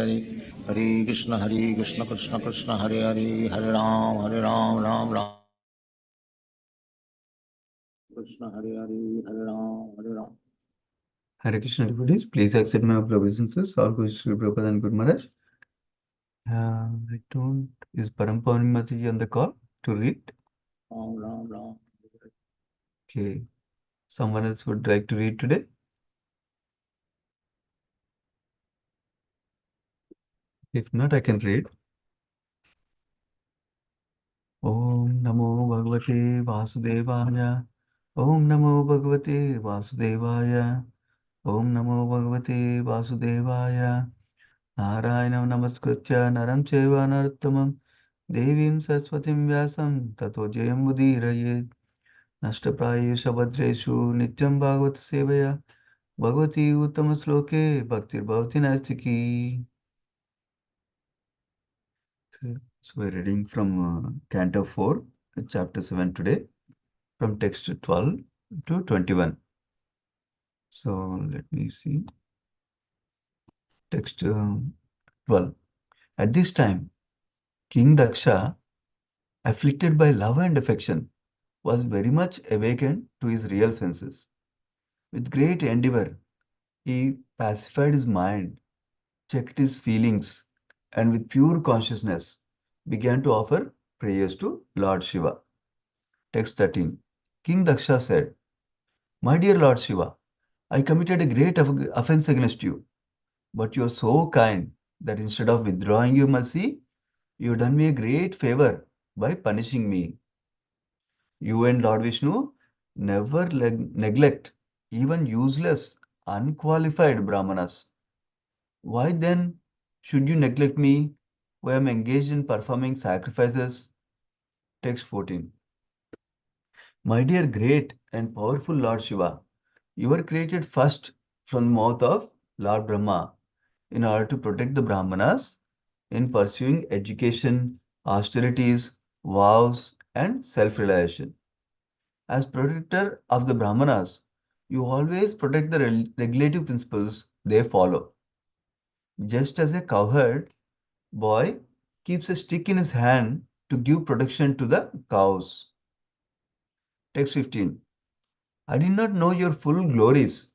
Hare Krishna Krishna Krishna Hare Hare Hare Ram Ram Krishna Hare Hare Hare Ram. Hare Krishna devotees, please accept my obeisances. All good Sri Prabhupada and Guru Maharaj. I don't. Is Parampani Mataji on the call to read? Ram. Okay. Someone else would like to read today? If not, I can read. Om Namo Bhagavate Vasudevaya. Om Namo Bhagavate Vasudevaya. Om Namo Bhagavate Vasudevaya. Narayana Namaskritya Naram Cheva Narottamam Devim Saraswatim Vyasam Tato Jayam Udiraye Nashtaprayesha Bhadreshu Nityam Bhagavata Sevaya Bhagavati Uttama Sloke Bhaktir Bhavati Nastiki. So we're reading from Canto 4, Chapter 7 today, from text 12 to 21. So let me see. Text 12. At this time, King Daksha, afflicted by love and affection, was very much awakened to his real senses. With great endeavor, he pacified his mind, checked his feelings, and with pure consciousness began to offer prayers to Lord Shiva. Text 13. King Daksha said, My dear Lord Shiva, I committed a great offense against you, but you are so kind that instead of withdrawing your mercy, you have done me a great favor by punishing me. You and Lord Vishnu never neglect even useless, unqualified brahmanas. Why then should you neglect me who am engaged in performing sacrifices? Text 14. My dear great and powerful Lord Shiva, you were created first from the mouth of Lord Brahma in order to protect the Brahmanas in pursuing education, austerities, vows, and self-realization. As protector of the Brahmanas, you always protect the regulative principles they follow. Just as a cowherd boy keeps a stick in his hand to give protection to the cows. Text 15. I did not know your full glories.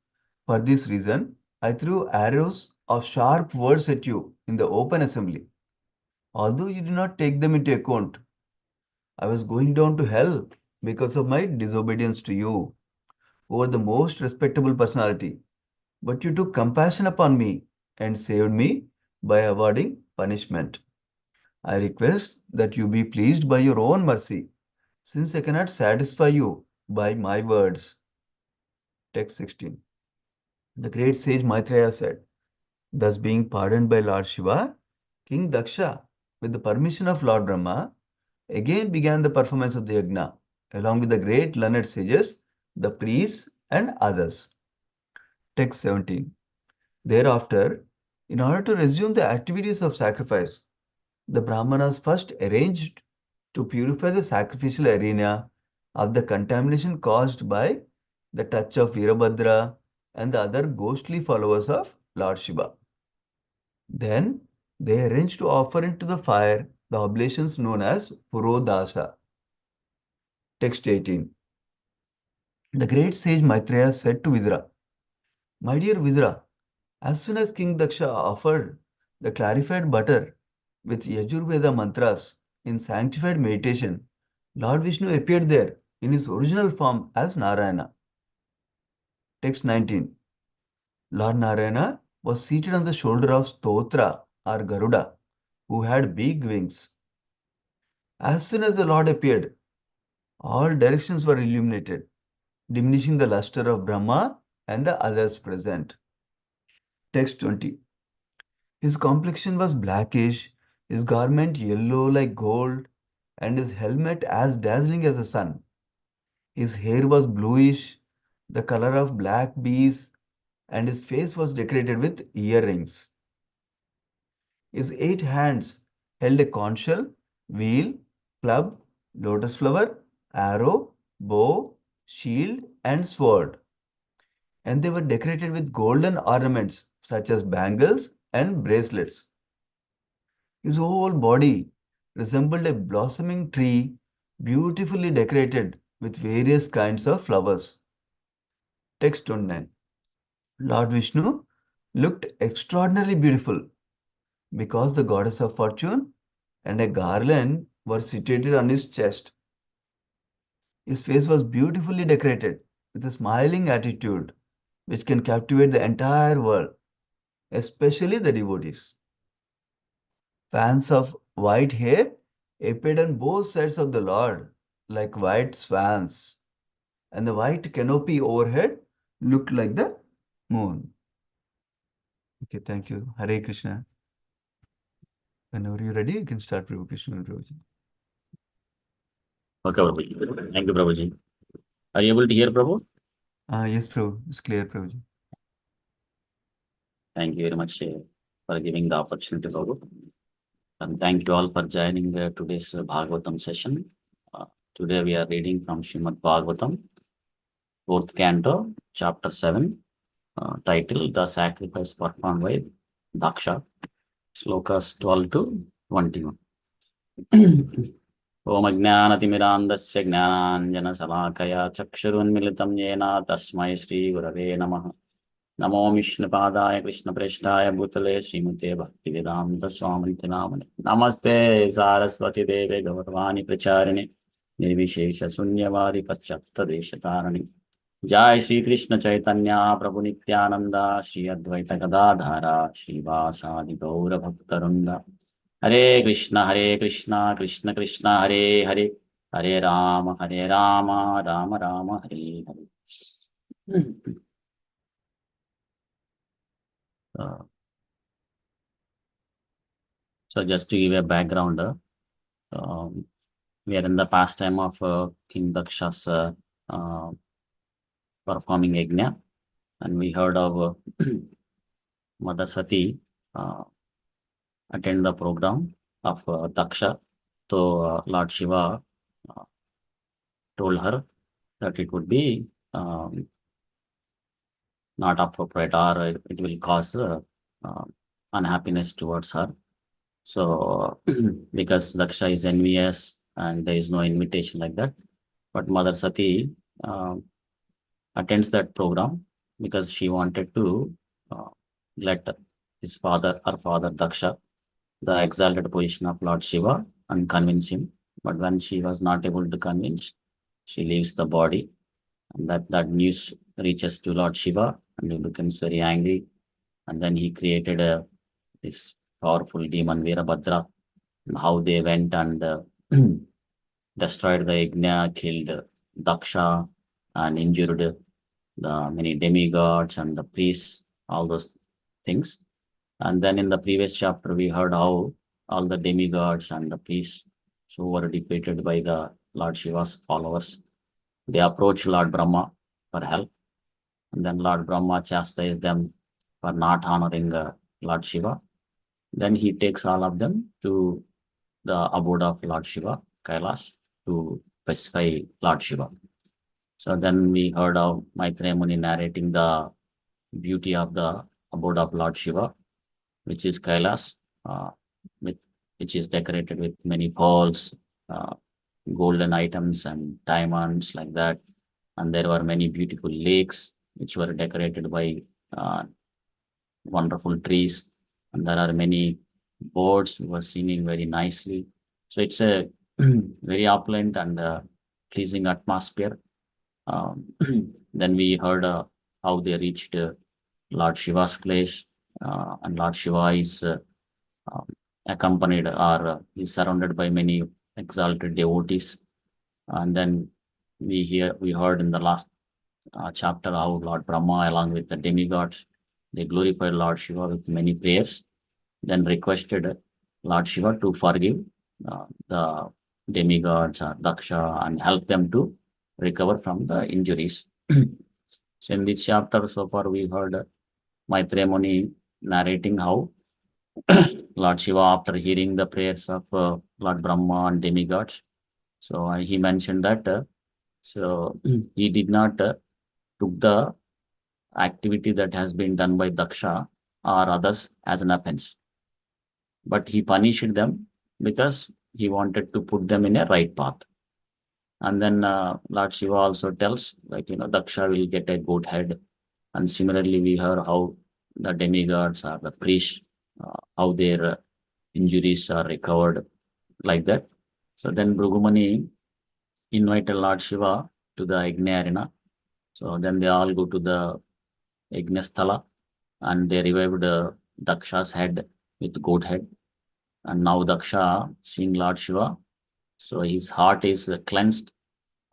For this reason, I threw arrows of sharp words at you in the open assembly. Although you did not take them into account, I was going down to hell because of my disobedience to you, who are the most respectable personality. But you took compassion upon me and saved me by avoiding punishment. I request that you be pleased by your own mercy, since I cannot satisfy you by my words. Text 16. The great sage Maitreya said, thus being pardoned by Lord Shiva, King Daksha, with the permission of Lord Brahma, again began the performance of the yajna, along with the great learned sages, the priests, and others. Text 17. Thereafter, in order to resume the activities of sacrifice, the Brahmanas first arranged to purify the sacrificial arena of the contamination caused by the touch of Virabhadra and the other ghostly followers of Lord Shiva. Then they arranged to offer into the fire the oblations known as Purodasa. Text 18. The great sage Maitreya said to Vidra, My dear Vidra, as soon as King Daksha offered the clarified butter with Yajurveda mantras in sanctified meditation, Lord Vishnu appeared there in his original form as Narayana. Text 19. Lord Narayana was seated on the shoulder of Stotra or Garuda, who had big wings. As soon as the Lord appeared, all directions were illuminated, diminishing the luster of Brahma and the others present. Text 20. His complexion was blackish, his garment yellow like gold, and his helmet as dazzling as the sun. His hair was bluish, the color of black bees, and his face was decorated with earrings. His 8 hands held a conch shell, wheel, club, lotus flower, arrow, bow, shield, and sword. And they were decorated with golden ornaments such as bangles and bracelets. His whole body resembled a blossoming tree, beautifully decorated with various kinds of flowers. Text 29. Lord Vishnu looked extraordinarily beautiful because the goddess of fortune and a garland were situated on his chest. His face was beautifully decorated with a smiling attitude which can captivate the entire world, especially the devotees. Fans of white hair appeared on both sides of the Lord like white swans, and the white canopy overhead looked like the moon. Okay, thank you. Hare Krishna. Whenever you're ready, you can start, Prabhu Krishna and Prabhuji. Okay, Prabhuji. Thank you, Prabhuji. Are you able to hear, Prabhu? Yes, Prabhu. It's clear, Prabhuji. Thank you very much for giving the opportunity, Prabhu. And thank you all for joining today's Bhagavatam session. Today we are reading from Srimad Bhagavatam, 4th Canto, Chapter 7, title The Sacrifice Performed by Daksha, Slokas 12 to 21. ओम अज्ञानतिमिरान्धस्य ज्ञानाञ्जनशलाकया चक्षुरुन्मिलितं येन तस्मै श्रीगुरवे नमः। नमो विष्णुपादाय कृष्णप्रेष्ठाय भूतले श्रीमते भक्तिवेदान्तस्वामिनिति नामने। नमस्ते सारस्वती देवे गौरवाणी प्रचारिणे निर्विशेषशून्यवादी पश्चात्तदेशतारिणे। जय श्री कृष्ण चैतन्य प्रभु नित्यानंद श्री अद्वैत गदाधारा श्रीवासादि गौर भक्तवृंद। हरे कृष्ण कृष्ण कृष्ण हरे हरे, हरे Ram Ram Ram Hare Hare. So just to give a background, we are in the pastime of King Daksha's performing yajna, and we heard of Mother Sati attend the program of Daksha. So Lord Shiva told her that it would be not appropriate, or it will cause unhappiness towards her. So because Daksha is envious and there is no invitation like that, but Mother Sati attends that program because she wanted to let his father, her father Daksha, the exalted position of Lord Shiva, and convince him. But when she was not able to convince, she leaves the body, and that news reaches to Lord Shiva, and he becomes very angry. And then he created this powerful demon Veerabhadra, and how they went and destroyed the yajna, killed Daksha, and injured the many demigods and the priests, all those things. And then in the previous chapter, we heard how all the demigods and the priests who were defeated by the Lord Shiva's followers, they approached Lord Brahma for help. And then Lord Brahma chastised them for not honoring Lord Shiva. Then he takes all of them to the abode of Lord Shiva, Kailash, to pacify Lord Shiva. So then we heard of Maitreya Muni narrating the beauty of the abode of Lord Shiva, which is Kailash, which is decorated with many pearls, golden items, and diamonds like that. And there were many beautiful lakes which were decorated by wonderful trees, and there are many birds who were singing very nicely. So it's a very opulent and pleasing atmosphere. Then we heard how they reached Lord Shiva's place, and Lord Shiva is accompanied, or is surrounded by many exalted devotees. And then we heard in the last chapter how Lord Brahma, along with the demigods, they glorified Lord Shiva with many prayers, then requested Lord Shiva to forgive the demigods, Daksha, and help them to recover from the injuries. So in this chapter, so far we heard Maitreya Muni narrating how Lord Shiva, after hearing the prayers of Lord Brahma and demigods, so he mentioned that so he did not took the activity that has been done by Daksha or others as an offense. but he punished them because he wanted to put them in a right path. And then Lord Shiva also tells, like, Daksha will get a goat head. And similarly, we heard how the demigods or the priests, how their injuries are recovered, like that. So then Bhrugumani invited Lord Shiva to the Yajna arena. So then they all go to the Yajnasthala and they revived Daksha's head with goat head. And now Daksha, seeing Lord Shiva, so his heart is cleansed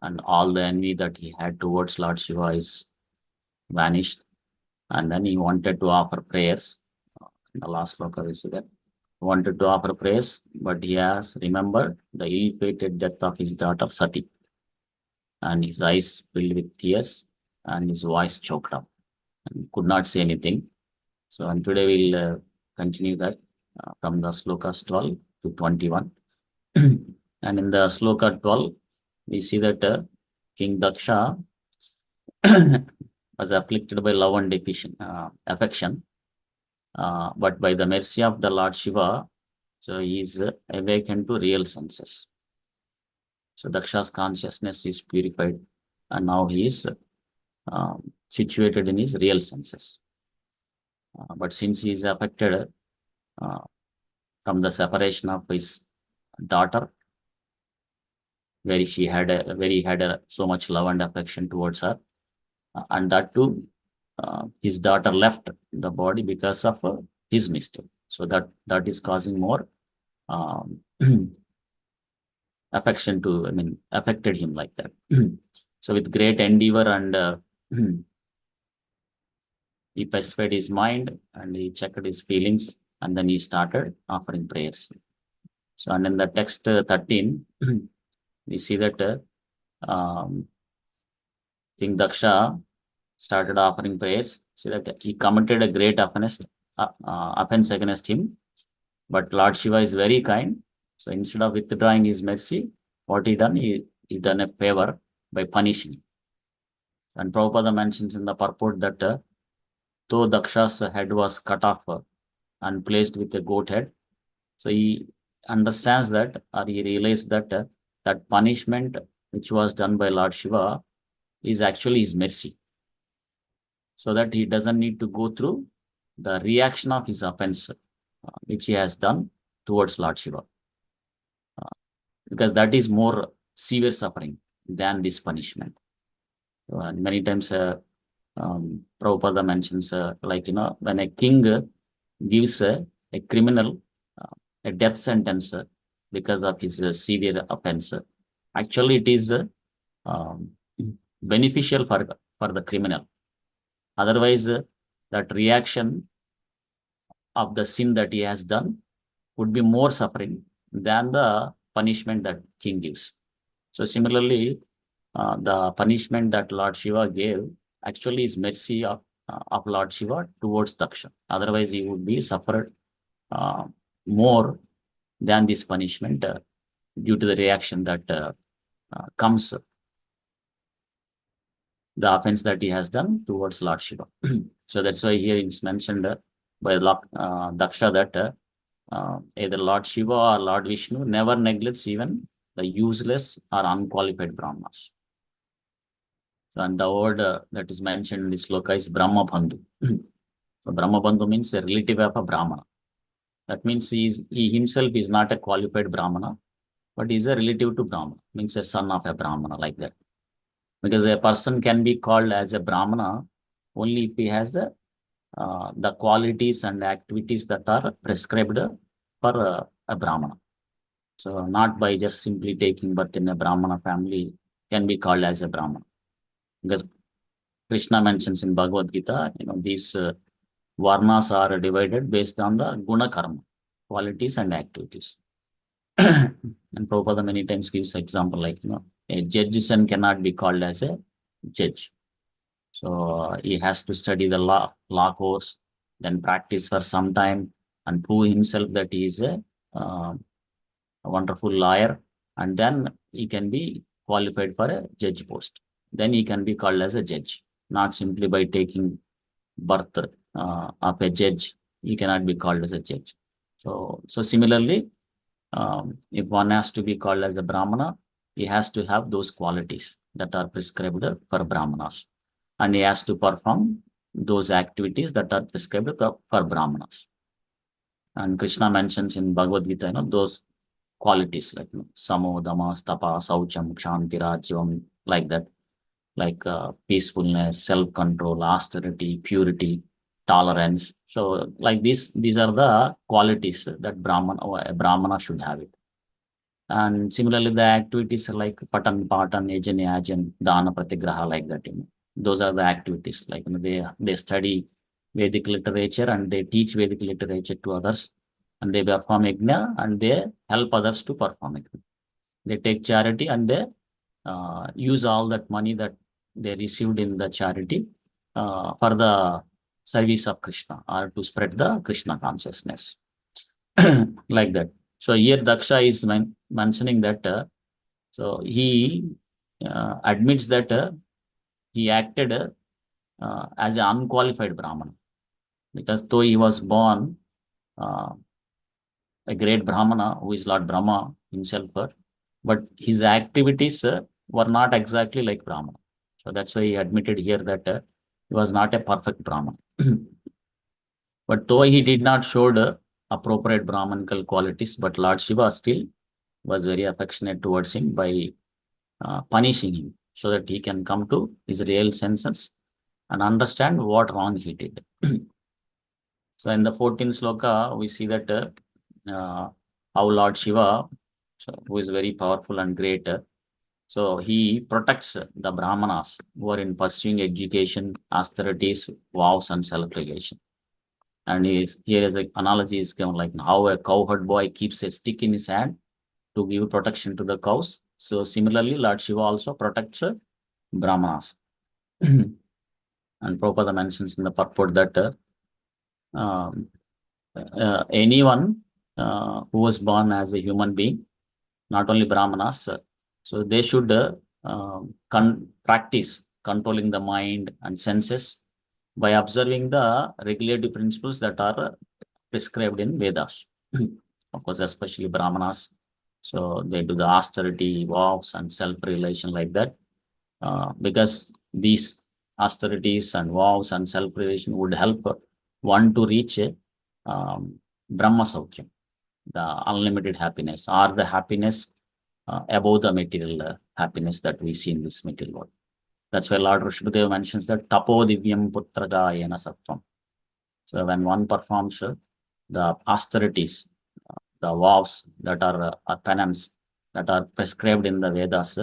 and all the envy that he had towards Lord Shiva is vanished. And then he wanted to offer prayers. In the last sloka we see that. Wanted to offer prayers, but he has remembered the ill-fated death of his daughter Sati. And his eyes filled with tears and his voice choked up and could not say anything. So, and today we'll continue that from the slokas 12 to 21. And in the sloka 12, we see that King Daksha was afflicted by love and affection, but by the mercy of the Lord Shiva, so he is awakened to real senses. So Daksha's consciousness is purified, and now he is situated in his real senses. But since he is affected from the separation of his daughter, where she had so much love and affection towards her, and that too, his daughter left the body because of his mistake. So that is causing more affection to, affected him like that. So with great endeavor and he pacified his mind and he checked his feelings and then he started offering prayers. So, and in the text 13, we see that King Daksha started offering prayers, so that he committed a great offense against him. But Lord Shiva is very kind. So instead of withdrawing his mercy, what he done? He done a favor by punishing him. And Prabhupada mentions in the purport that though Daksha's head was cut off and placed with a goat head, so he understands that, or he realized that that punishment which was done by Lord Shiva is actually his mercy, so that he doesn't need to go through the reaction of his offense which he has done towards Lord Shiva, because that is more severe suffering than this punishment. And many times Prabhupada mentions when a king gives a criminal a death sentence because of his severe offense, actually it is beneficial for the criminal. Otherwise, that reaction of the sin that he has done would be more suffering than the punishment that king gives. So similarly, the punishment that Lord Shiva gave actually is mercy of Lord Shiva towards Daksha. Otherwise, he would be suffered more than this punishment due to the reaction that comes, the offense that he has done towards Lord Shiva. So that's why here it's mentioned by Daksha that either Lord Shiva or Lord Vishnu never neglects even the useless or unqualified Brahmanas. And the word that is mentioned in this sloka is Brahma Bandhu. So Brahma Bandhu means a relative of a Brahmana. That means he himself is not a qualified Brahmana, but he is a relative to Brahmana, means a son of a Brahmana, like that. Because a person can be called as a Brahmana only if he has the qualities and activities that are prescribed for a Brahmana. So not by just simply taking birth in a Brahmana family can be called as a Brahmana. Because Krishna mentions in Bhagavad Gita, these varnas are divided based on the guna karma, qualities and activities. And Prabhupada many times gives example like, a judge's son cannot be called as a judge. So he has to study the law course, then practice for some time and prove himself that he is a wonderful lawyer, and then he can be qualified for a judge post. Then he can be called as a judge, not simply by taking birth of a judge. He cannot be called as a judge. So similarly, if one has to be called as a Brahmana, he has to have those qualities that are prescribed for Brahmanas. And he has to perform those activities that are prescribed for Brahmanas. And Krishna mentions in Bhagavad Gita, those qualities like Samo, Dama, Tapa, Saucham, Kshanti, Rajyavam, like that, like peacefulness, self-control, austerity, purity, tolerance. So like these are the qualities that a Brahmana should have it. And similarly, the activities like Patan, Patan, Yajan, Yajan, Dana, Pratigraha, like that, those are the activities. Like they study Vedic literature and they teach Vedic literature to others, and they perform yajna and they help others to perform it. They take charity and they use all that money that they received in the charity for the service of Krishna or to spread the Krishna consciousness. Like that. So here Daksha is mentioning that so he admits that he acted as an unqualified Brahmana, because though he was born a great Brahmana who is Lord Brahma himself, but his activities were not exactly like Brahmana. So that's why he admitted here that he was not a perfect Brahmana. But though he did not show the appropriate Brahmanical qualities, but Lord Shiva still was very affectionate towards him by punishing him so that he can come to his real senses and understand what wrong he did. So in the 14th sloka, we see that how Lord Shiva, who is very powerful and great, so he protects the Brahmanas who are in pursuing education, austerities, vows, and self-realization. And here is an analogy is given like how a cowherd boy keeps a stick in his hand to give protection to the cows. So similarly, Lord Shiva also protects Brahmanas. And Prabhupada mentions in the purport that anyone who was born as a human being, not only Brahmanas, so they should practice controlling the mind and senses by observing the regulative principles that are prescribed in Vedas. Of course, especially Brahmanas. So they do the austerity, vows, and self-realization like that. Because these austerities and vows and self-realization would help one to reach Brahma Saukyam, the unlimited happiness, or the happiness above the material happiness that we see in this material world. That's why Lord Rishabhadeva mentions that tapo divyam putragayana sattvam. So when one performs the austerities, the vows that are penance that are prescribed in the Vedas,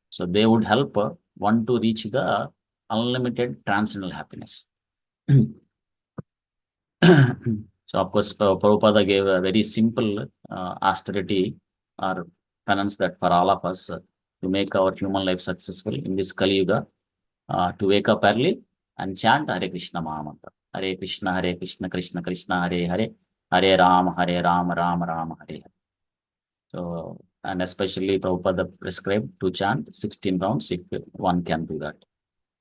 so they would help one to reach the unlimited transcendental happiness. So of course, Prabhupada gave a very simple austerity or penance that for all of us to make our human life successful in this Kali Yuga, to wake up early and chant Hare Krishna Mahamantra. Hare Krishna, Krishna Krishna, Hare Hare, Hare Rama, Rama Rama, Hare Hare. So, and especially Prabhupada prescribed to chant 16 rounds if one can do that.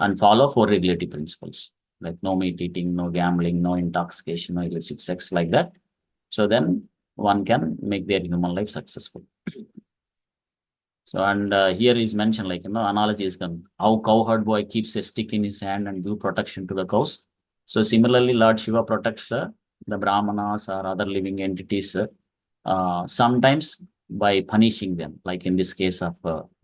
And follow 4 regulative principles, like no meat eating, no gambling, no intoxication, no illicit sex, like that. So then one can make their human life successful. So, and here is mentioned like, analogy is given, how cowherd boy keeps a stick in his hand and give protection to the cows. So similarly, Lord Shiva protects the Brahmanas or other living entities, sometimes by punishing them, like in this case of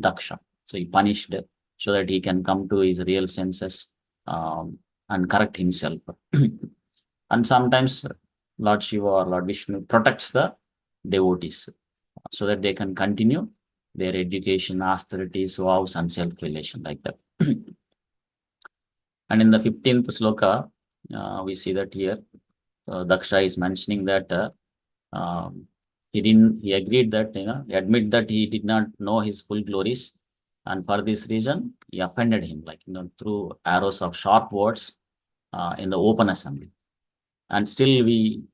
Daksha. So he punished so that he can come to his real senses and correct himself. And sometimes Lord Shiva or Lord Vishnu protects the devotees so that they can continue their education, austerities, vows, and self-realization, like that. And in the 15th sloka, we see that here Daksha is mentioning that he agreed that, he admit that he did not know his full glories, and for this reason he offended him, like, through arrows of sharp words in the open assembly. And still we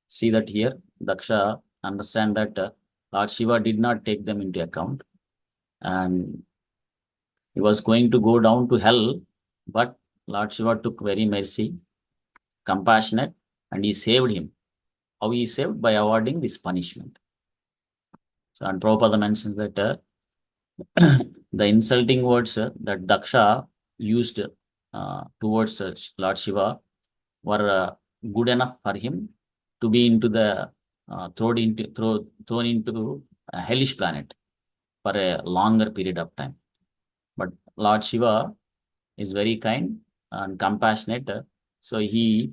see that here Daksha understand that Lord Shiva did not take them into account, and he was going to go down to hell, but Lord Shiva took very mercy, compassionate, and he saved him how he saved? By avoiding this punishment. So, and Prabhupada mentions that the insulting words that Daksha used towards Lord Shiva were good enough for him to be into the thrown into a hellish planet for a longer period of time. But Lord Shiva is very kind and compassionate. So he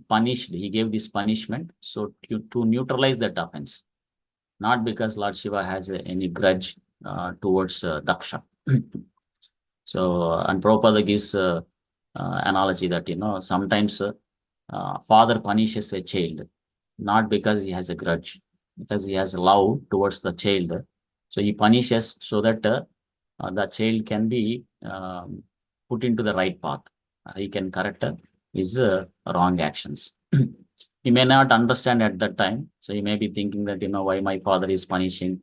gave this punishment so to neutralize that offense, not because Lord Shiva has any grudge towards Daksha. So, and Prabhupada gives analogy that, sometimes father punishes a child, not because he has a grudge, because he has love towards the child. So he punishes so that the child can be put into the right path. He can correct his wrong actions. He may not understand at that time. So he may be thinking that, why my father is punishing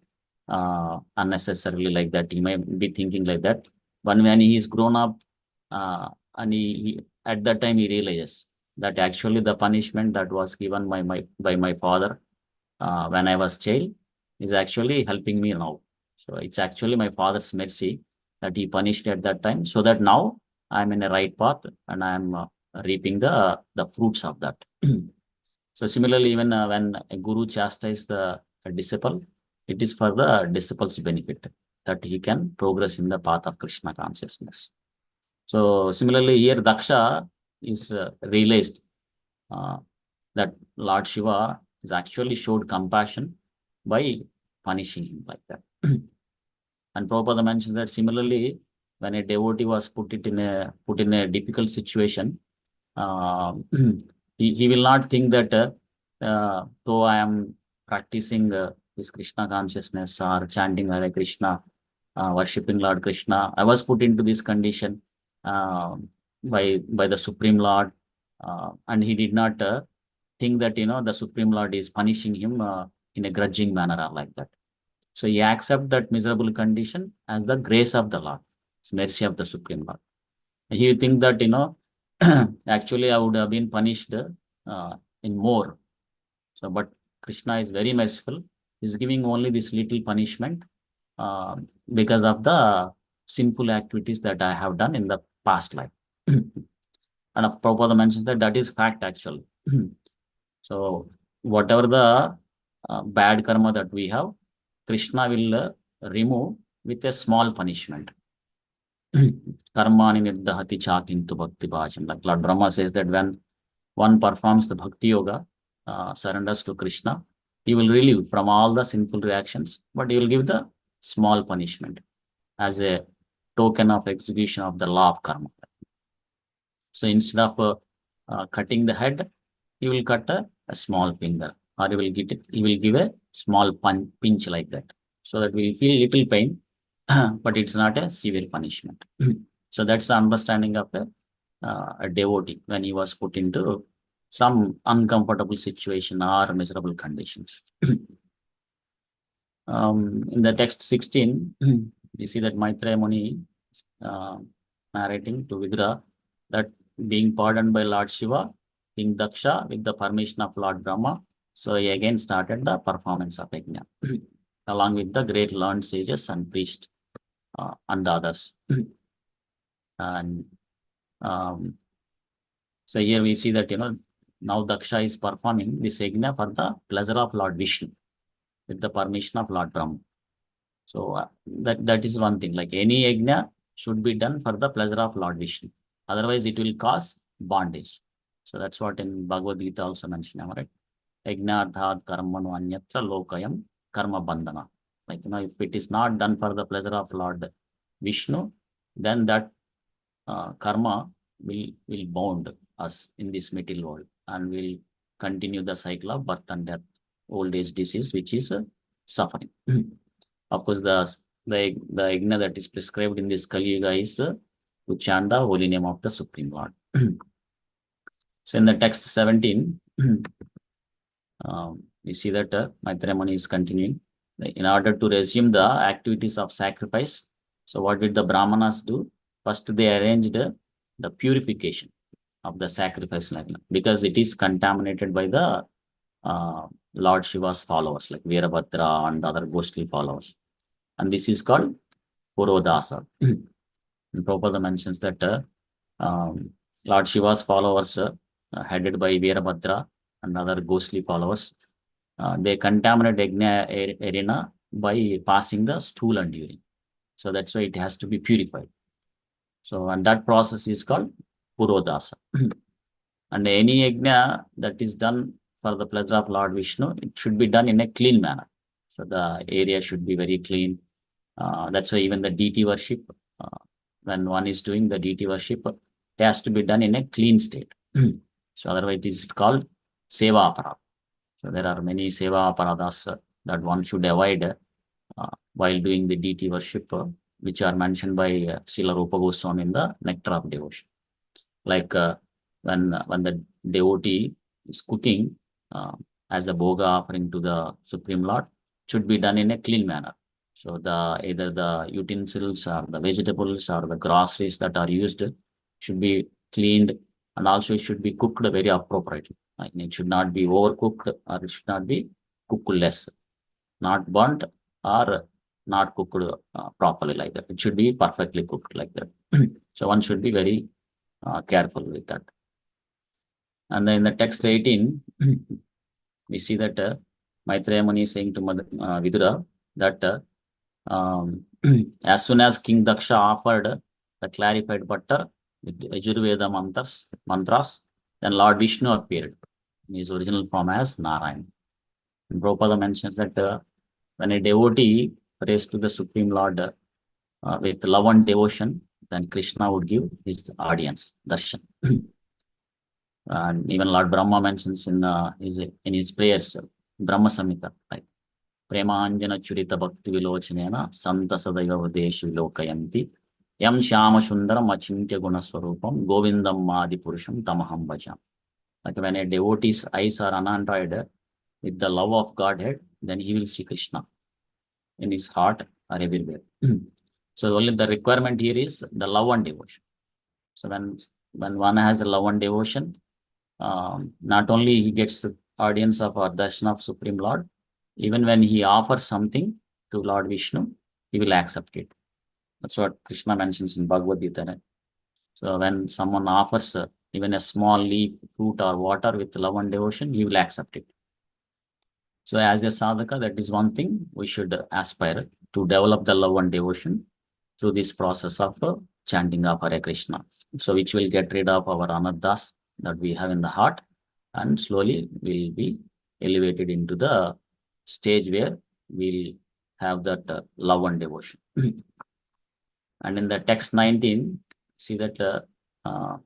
unnecessarily like that. He may be thinking like that. But when he is grown up, and he at that time he realizes that actually the punishment that was given by my father when I was child is actually helping me now. So it's actually my father's mercy that he punished at that time, so that now I'm in a right path and I'm reaping the fruits of that. So similarly, even when a guru chastises a disciple, it is for the disciple's benefit that he can progress in the path of Krishna consciousness. So similarly, here Daksha is realized that Lord Shiva is actually showed compassion by punishing him like that. And Prabhupada mentions that similarly, when a devotee was put in a difficult situation, he will not think that though I am practicing this Krishna consciousness or chanting Hare Krishna, worshipping Lord Krishna, I was put into this condition by the Supreme Lord, and he did not think that the Supreme Lord is punishing him in a grudging manner or like that. So he accepts that miserable condition as the grace of the Lord, it's mercy of the Supreme Lord. He think that actually I would have been punished in more. So, but Krishna is very merciful. He's giving only this little punishment because of the sinful activities that I have done in the past life. And Prabhupada mentions that is fact actually. So whatever the bad karma that we have, Krishna will remove with a small punishment. Karmani nirdahati chakintu bhakti bhajam. Like Lord Brahma says that when one performs the bhakti yoga, surrenders to Krishna, he will relieve from all the sinful reactions, but he will give the small punishment as a token of execution of the law of karma. So instead of cutting the head, he will cut a small finger, or he will give a small pinch like that, so that we feel little pain, but it's not a severe punishment. So that's the understanding of a devotee when he was put into some uncomfortable situation or miserable conditions. In the text 16, we see that Maitreya Muni narrating to Vigra that being pardoned by Lord Shiva, King Daksha with the permission of Lord Brahma, so he again started the performance of Yajna along with the great learned sages and priests and others. And so here we see that now Daksha is performing this Yajna for the pleasure of Lord Vishnu with the permission of Lord Brahma. So that is one thing, like any Yajna should be done for the pleasure of Lord Vishnu. Otherwise, it will cause bondage. So that's what in Bhagavad Gita also mentioned, right? Yajnarthat karmanu anyatra lokayam karma bandhana. Like, if it is not done for the pleasure of Lord Vishnu, then that karma will bound us in this material world and will continue the cycle of birth and death, old age, disease, which is suffering. Of course, the yajna that is prescribed in this Kali Yuga is to chant the holy name of the Supreme Lord. So in the text 17, we see that Maitreya Muni is continuing. In order to resume the activities of sacrifice, so what did the Brahmanas do? First, they arranged the purification of the sacrifice land because it is contaminated by the Lord Shiva's followers, like Veerabhadra and other ghostly followers. And this is called Purodasa. And Prabhupada mentions that Lord Shiva's followers, headed by Veerabhadra and other ghostly followers, they contaminate Yajna arena by passing the stool and urine. So that's why it has to be purified. So, and that process is called Purodasa. And any yajna that is done for the pleasure of Lord Vishnu, it should be done in a clean manner. So the area should be very clean. That's why even the deity worship, when one is doing the deity worship, it has to be done in a clean state. So otherwise it is called seva aparad. So there are many seva aparadas that one should avoid while doing the deity worship, which are mentioned by Srila Rupa Goswami in the Nectar of Devotion. Like when the devotee is cooking as a bhoga offering to the Supreme Lord, should be done in a clean manner. So either the utensils or the vegetables or the groceries that are used should be cleaned, and also it should be cooked very appropriately. Like it should not be overcooked, or it should not be cooked less, not burnt or not cooked properly like that. It should be perfectly cooked like that. So one should be very careful with that. And then in the text 18, we see that Maitreya Muni is saying to Vidura that as soon as King Daksha offered the clarified butter with Ajurveda mantras, then Lord Vishnu appeared in his original form as Narayan. And Prabhupada mentions that when a devotee prays to the Supreme Lord with love and devotion, then Krishna would give his audience, darshan. And even Lord Brahma mentions in his prayers, Brahma Samhita, like Premanjana Churita Bhakti Vilochanena, Santa Sadaiva Vadeshi Vilokayanti, Yam Shama Sundaram Achintya Guna Swarupam, Govindam Madi Purusham Tamaham Bhajam. Like when a devotee's eyes are unannoyed with the love of Godhead, then he will see Krishna in his heart or everywhere. So only the requirement here is the love and devotion. So when one has a love and devotion, not only he gets the audience of our darshan of Supreme Lord, even when he offers something to Lord Vishnu, he will accept it. That's what Krishna mentions in Bhagavad Gita. So when someone offers even a small leaf, fruit or water with love and devotion, he will accept it. So as a sadhaka, that is one thing we should aspire to develop the love and devotion through this process of chanting of Hare Krishna. So which will get rid of our anarthas that we have in the heart, and slowly we'll be elevated into the stage where we'll have that love and devotion. And in the text 19, see that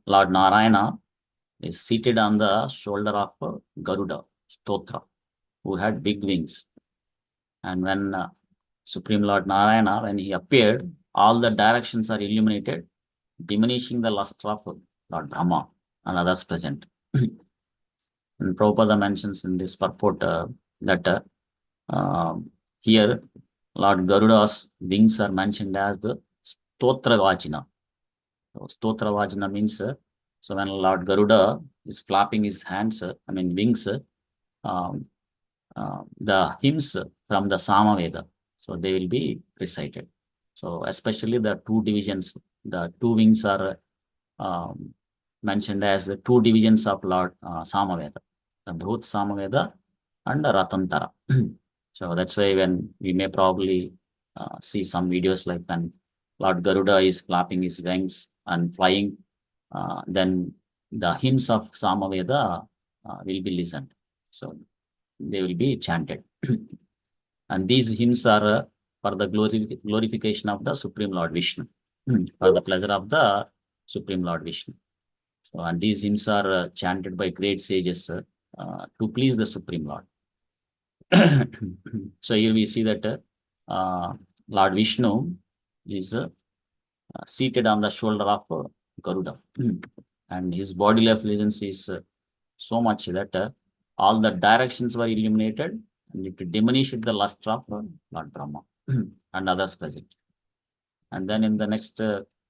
Lord Narayana is seated on the shoulder of Garuda, Stotra, who had big wings. And when Supreme Lord Narayana, when he appeared, all the directions are illuminated, diminishing the luster of Lord Brahma and others present. And Prabhupada mentions in this purport that here Lord Garuda's wings are mentioned as the Stotra Vajina. So, Stotra Vajina means, so when Lord Garuda is flapping his hands, wings, the hymns from the Samaveda, so they will be recited. So especially the two divisions, the two wings are mentioned as the two divisions of Lord Samaveda, the Bhut Samaveda and the Ratantara. So that's why when we may probably see some videos like when Lord Garuda is flapping his wings and flying, then the hymns of Samaveda will be listened. So they will be chanted. And these hymns are for the glorification of the Supreme Lord Vishnu, for the pleasure of the Supreme Lord Vishnu. So, and these hymns are chanted by great sages to please the Supreme Lord. So here we see that Lord Vishnu is seated on the shoulder of Garuda, and his bodily effulgence is so much that all the directions were illuminated, and it diminished the luster of Lord Brahma and others present. And then in the next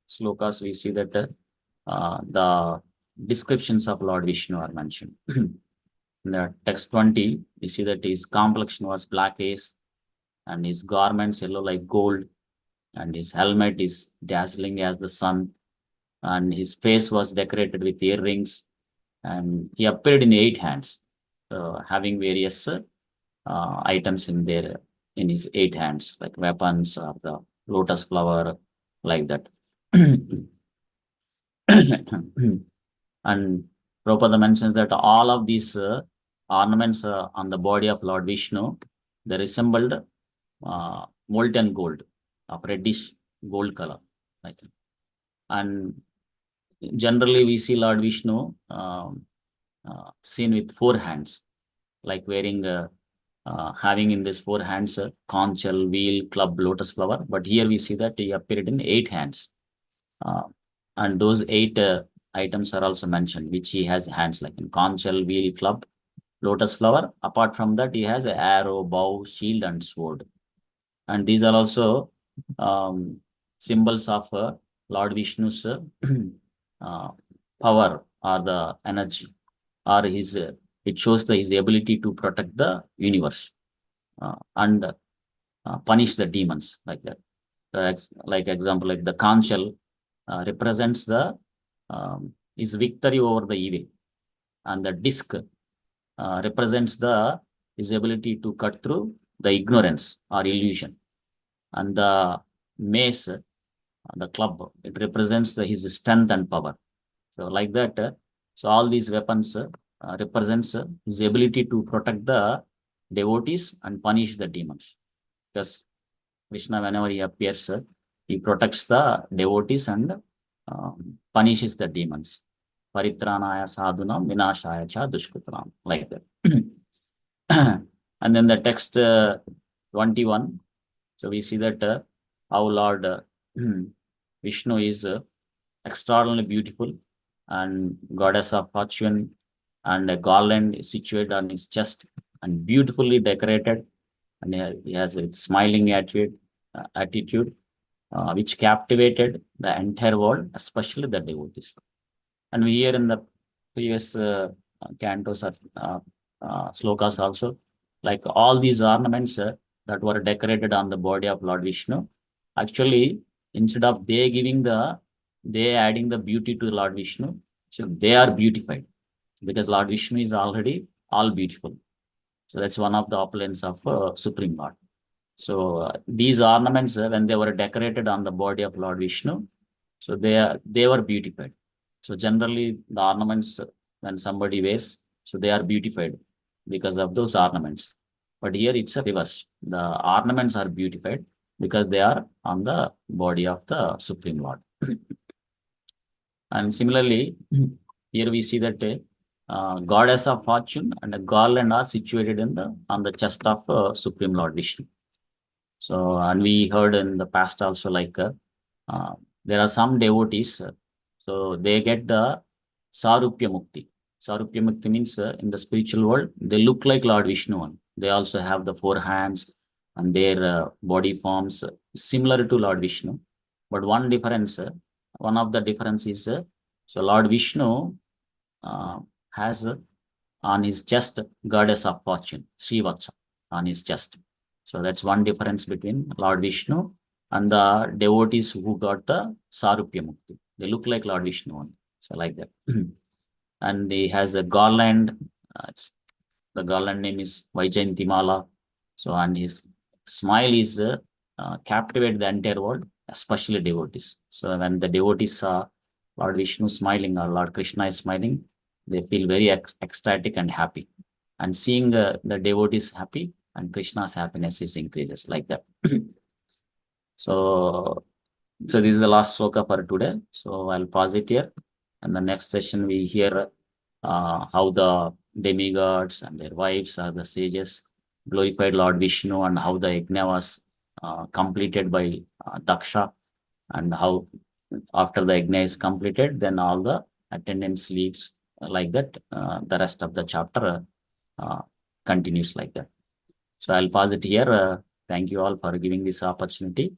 slokas, we see that the descriptions of Lord Vishnu are mentioned. In the text 20, we see that his complexion was blackish, and his garments yellow like gold, and his helmet is dazzling as the sun, and his face was decorated with earrings, and he appeared in 8 hands, having various items in his 8 hands, like weapons or the lotus flower, like that. And Prabhupada mentions that all of these ornaments on the body of Lord Vishnu, they resembled molten gold of reddish gold color. Like, and generally we see Lord Vishnu seen with 4 hands, like wearing having in these 4 hands conch shell, wheel, club, lotus flower. But here we see that he appeared in 8 hands. And those 8 items are also mentioned, which he has hands, like in conch shell, wheel, club, lotus flower. Apart from that, he has an arrow, bow, shield, and sword. And these are also symbols of Lord Vishnu's power or the energy, or his it shows his ability to protect the universe and punish the demons, like that. Like example, like the conch shell represents the his victory over the evil, and the disc represents his ability to cut through the ignorance or illusion, and the mace, the club, it represents his strength and power. So like that, so all these weapons represents his ability to protect the devotees and punish the demons. Because Krishna, whenever he appears, he protects the devotees and punishes the demons. Paritranaya sadhunam vinashaya cha dushkutram, like that. And then the text 21, so we see that our Lord Vishnu is extraordinarily beautiful, and goddess of fortune, and a garland is situated on his chest and beautifully decorated, and he has a smiling attitude which captivated the entire world, especially the devotees. And we hear in the previous cantos slokas also, like all these ornaments that were decorated on the body of Lord Vishnu, actually instead of they adding the beauty to Lord Vishnu, so they are beautified, because Lord Vishnu is already all beautiful. So that's one of the opulence of Supreme Lord. So these ornaments, when they were decorated on the body of Lord Vishnu, so they were beautified. So generally the ornaments, when somebody wears, so they are beautified because of those ornaments. But here it's a reverse. The ornaments are beautified because they are on the body of the Supreme Lord. And similarly, here we see that goddess of fortune and a garland are situated on the chest of Supreme Lord Vishnu. So, and we heard in the past also, like there are some devotees, so they get the Sarupya Mukti. Sarupya Mukti means in the spiritual world, they look like Lord Vishnu. They also have the 4 hands, and their body forms similar to Lord Vishnu. But one difference, one of the difference is, so Lord Vishnu has on his chest goddess of fortune, Srivatsa, on his chest. So that's one difference between Lord Vishnu and the devotees who got the Sarupya Mukti. They look like Lord Vishnu only. So like that. And he has a garland. The garland name is Vaijayantimala. So, and his smile is captivate the entire world, especially devotees. So when the devotees saw Lord Vishnu smiling or Lord Krishna is smiling, they feel very ecstatic and happy. And seeing the devotees happy, and Krishna's happiness is increases, like that. So this is the last sloka for today. So I'll pause it here. And the next session we hear how the demigods and their wives or the sages glorified Lord Vishnu, and how the yajna was completed by Daksha, and how after the yajna is completed, then all the attendants leaves, like that. The rest of the chapter continues like that. So I'll pause it here. Thank you all for giving this opportunity.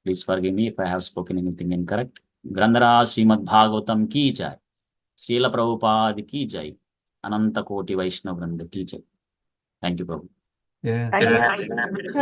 Please forgive me if I have spoken anything incorrect. Grandhara Srimad Bhagavatam ki jai. Srila Prabhupada ki jai. Ananta Koti Vaishnava Vrinda teacher. Thank you, Prabhu. Yeah. Hare